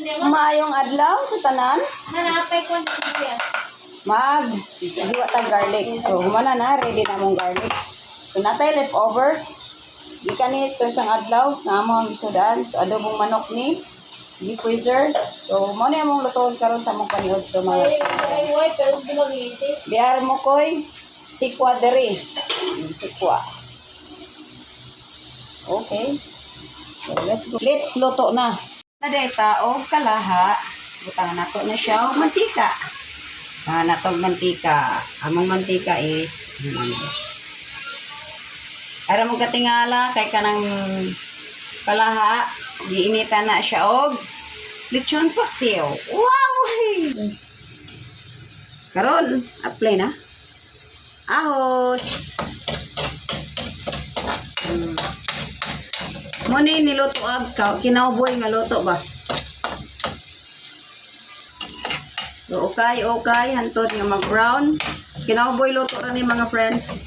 Maayong adlaw sa tanan. Hanapay ko ng sibuyas. Hiwa tag garlic. So humana na ready na mong garlic. So natay leftover. Gikan ni ito siyang adlaw na amo ang isudan. So adobong manok ni di freezer. So mo na among lutuon karon sa among paniud to mga. Ay, pero binogiti. Biar mo koy sikwa diri. Sikwa. Okay. So let's go. Let's luto na. Naday tao kalaha. Butang nato na siya og mantika. Natog mantika. Among mantika is ara mong katingala kay kanang kalaha giinitan na siya og lechon paksiw. Wow! Karon, apply na. Ahos. Muni niluto ag kinauboy nga luto ba? So, okay, hantod nga mag-brown. Kinauboy luto ra ni mga friends.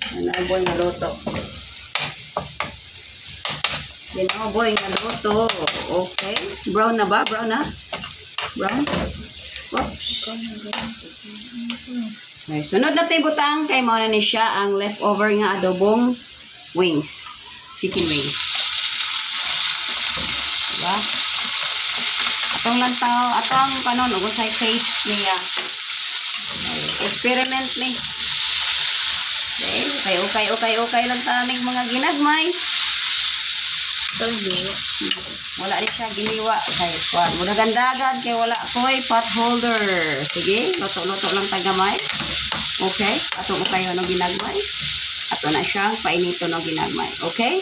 Kinauboy nga luto. Kinauboy nga luto. Okay. Brown na ba? Brown na? Brown? Oops. Okay, sunod na tayo butang. Kay mo na ni siya ang leftover nga adobong wings. Chicken wings. Diba? Atong lantaw, atong kanon, ug sa taste niya. Experiment ni. Okay lang tanig mga ginagmay. Wala rin siya giniwa. Kay kuan, muna gandagan kay wala koy pot holder. Sige, luto-luto lang tagamay. Okay, atong kayo no ginagmay. Ato na siyang painito no ginagmay. Okay?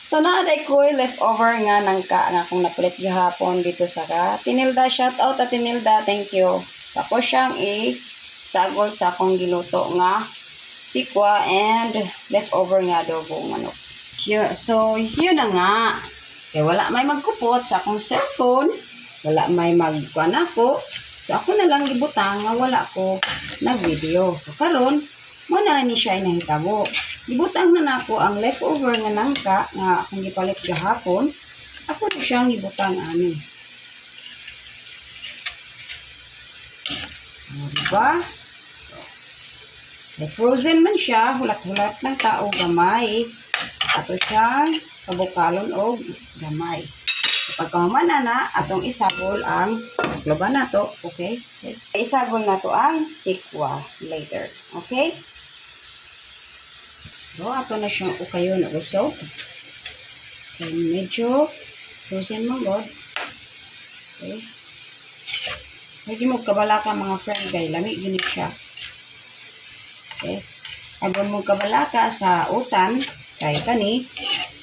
So naaday ko leftover nga nangka nga kung napulit gihapon dito sa Tinilda. Shout out at Tinilda, thank you. Tapos siyang isagol sa akong giluto nga sikwa and leftover nga adobo manok. So yun na nga. Kaya wala may magkupot sa akong cellphone, wala may magkuan ako. So ako na lang gibutang nga wala ko nag-video. So karon mo na ni siya inahitabo. Gibutang na nako ang leftover nga nangka nga akong gipalit gahapon. Ako na siyang gibutang ani. Diba? So, frozen man siya, hulat-hulat ng tao gamay. Ato siyang kabukalon og gamay. Pagkahuman na atong isagol ang loban nato, okay? Isagol nato ang sikwa later, okay? So, ato na siyang ukayon o usok. Okay, medyo frozen mo, God. Okay. Pwede mo kabala ka mga friend kay lamig yun siya. Okay. Abon mo kabala ka sa utan kay kani,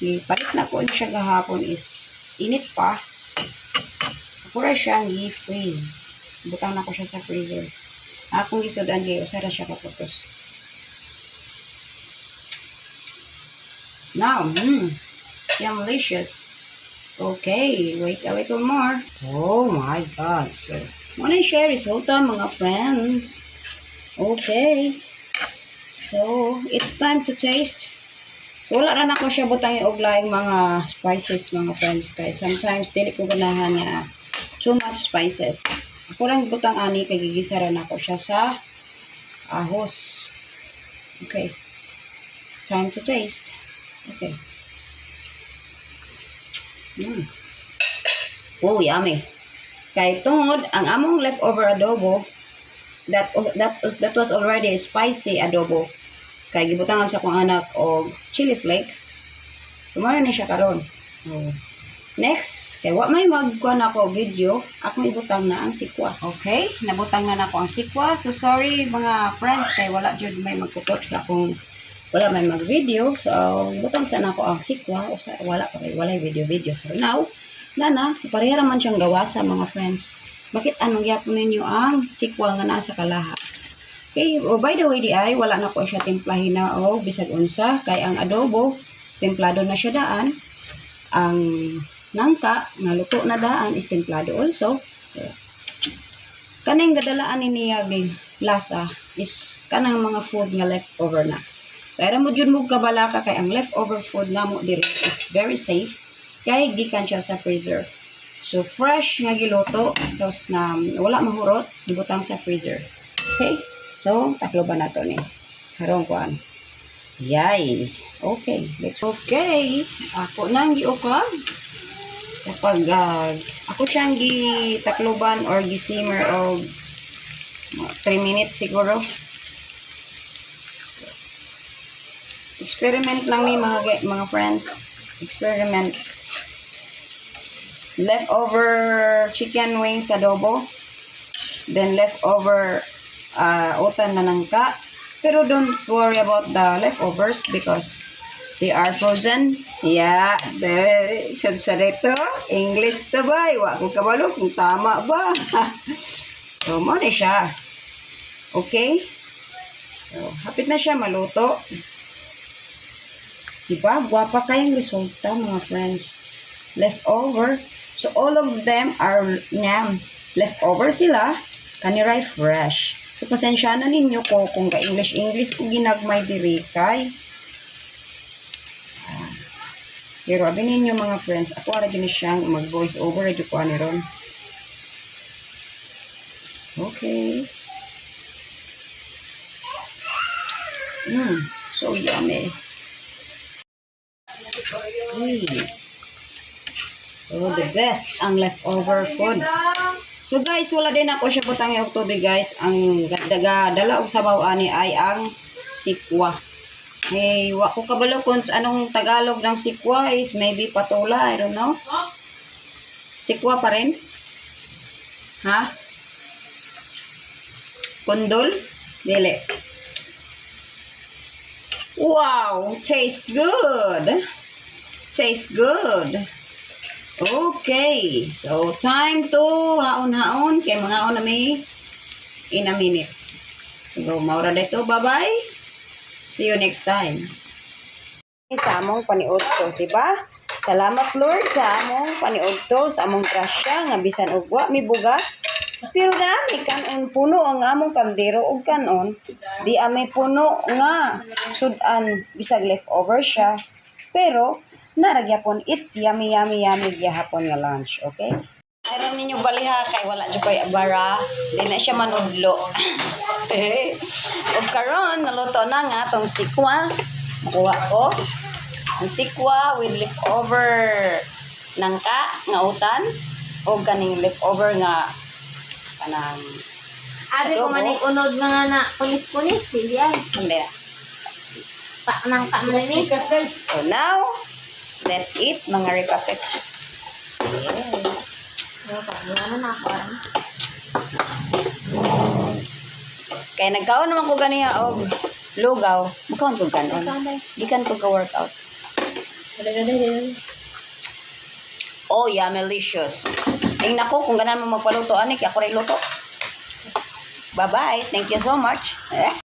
ipalit na ko siya gahapon is init pa. Ako ra siyang i-freeze. Butang na ko siya sa freezer. Akong gisudan kay usara siya kaputos. Now, delicious. Okay, wait a little more. Oh my God, sir. Wanna share resulta mga friends? Okay. So, it's time to taste. Wala na ako siya butang og laing mga spices mga friends kay sometimes dili ko ganahan na too much spices. Ako lang butang ani kay gigisaran ako siya sa ahos. Okay. Time to taste. Okay. Oh, yummy. Kay tungod ang among leftover adobo that was already a spicy adobo. Kay gibutangan sa akong anak og chili flakes. Sumara ni siya karon. Oh. Next, kay wa may magkuan ako video, akong ibutang na ang sikwa. Okay, nabutang na nako ang sikwa. So sorry mga friends kay wala jud may magkupot sa akong wala may mag-video. So ibutang sa nako ang sikwa o sa wala video. So now, si pareha man siyang gawa sa mga friends. Bakit anong gyapon ninyo ang sikwa nga nasa kalaha? Okay, by the way wala na ko siya timplahin na o bisag unsa kay ang adobo templado na siya daan. Ang nangka na luto na daan is templado also. So, kaning gadalaan ni niya lasa is kanang mga food nga leftover na. Pero mo jud mo kabala ka kay ang leftover food nga mo diri is very safe kay gikan siya sa freezer. So fresh nga giluto tapos na wala mahurot gibutang sa freezer. Okay? So takloban nato ni. Harong kuan. Yay. Okay. Okay. Ako nang giukab sa pag ako siyang gitakloban or gisimmer og 3 minutes siguro. Experiment lang ni mga friends. Experiment. Leftover chicken wings adobo. Then leftover utan na nangka. Pero don't worry about the leftovers because they are frozen. Yeah, sa dito. English to ba? Wa ko kabalo kung tama ba. So, mo na siya. Okay? So, hapit na siya maluto. Diba? Guwapa kayong resulta, mga friends. Leftover. So, all of them are leftover sila. Kaniray fresh. So, pasensya na ninyo ko kung ka-English ko ginagmay diri kay. Pero abin ninyo mga friends, ako ara gini siyang mag-voice over radyo ko ani ron. Okay. So yummy. So the best ang leftover food. So guys, wala din ako siya butang og tubig guys. Ang dala og sabaw ani ay ang sikwa. Hey, wa ko kabalo kung anong Tagalog ng sikwa is maybe patula, I don't know. Sikwa pa rin? Ha? Kundol? Dili. Wow, taste good. Taste good. Okay, so time to haon-haon kay mga on na may in a minute. So, maura dito, bye-bye. See you next time. Sa among paniudto, diba? Salamat Lord sa among paniudto, sa among grasya nga bisan og wa mi bugas. Pero dami kanon puno ang among kaldero og kanon. Di ame puno nga sudan bisag leftover siya. Pero naragyapon it's yummy gyapon nga lunch, okay? Ayron ninyo baliha kay wala jud koy abara, di na siya manudlo. Ug karon naluto na nga tong sikwa. Makuha ko ang sikwa with leftover nangka nga utan o kaning leftover nga kanang Abi ko adobo. manig unod nga na kunis-kunis, hindi ay. Hindi. Nang ka man ni. So now, let's eat mga Ripa Peps. Yeah. Ano na ako? Kaya nagkaon naman ko ganiya og lugaw. Mukhaon ko ganon. Gikan ko ka-workout. Oh, yummy-licious. Tingnan ko kung ganan mo magpaluto ani kay ako ray luto. Bye-bye. Thank you so much.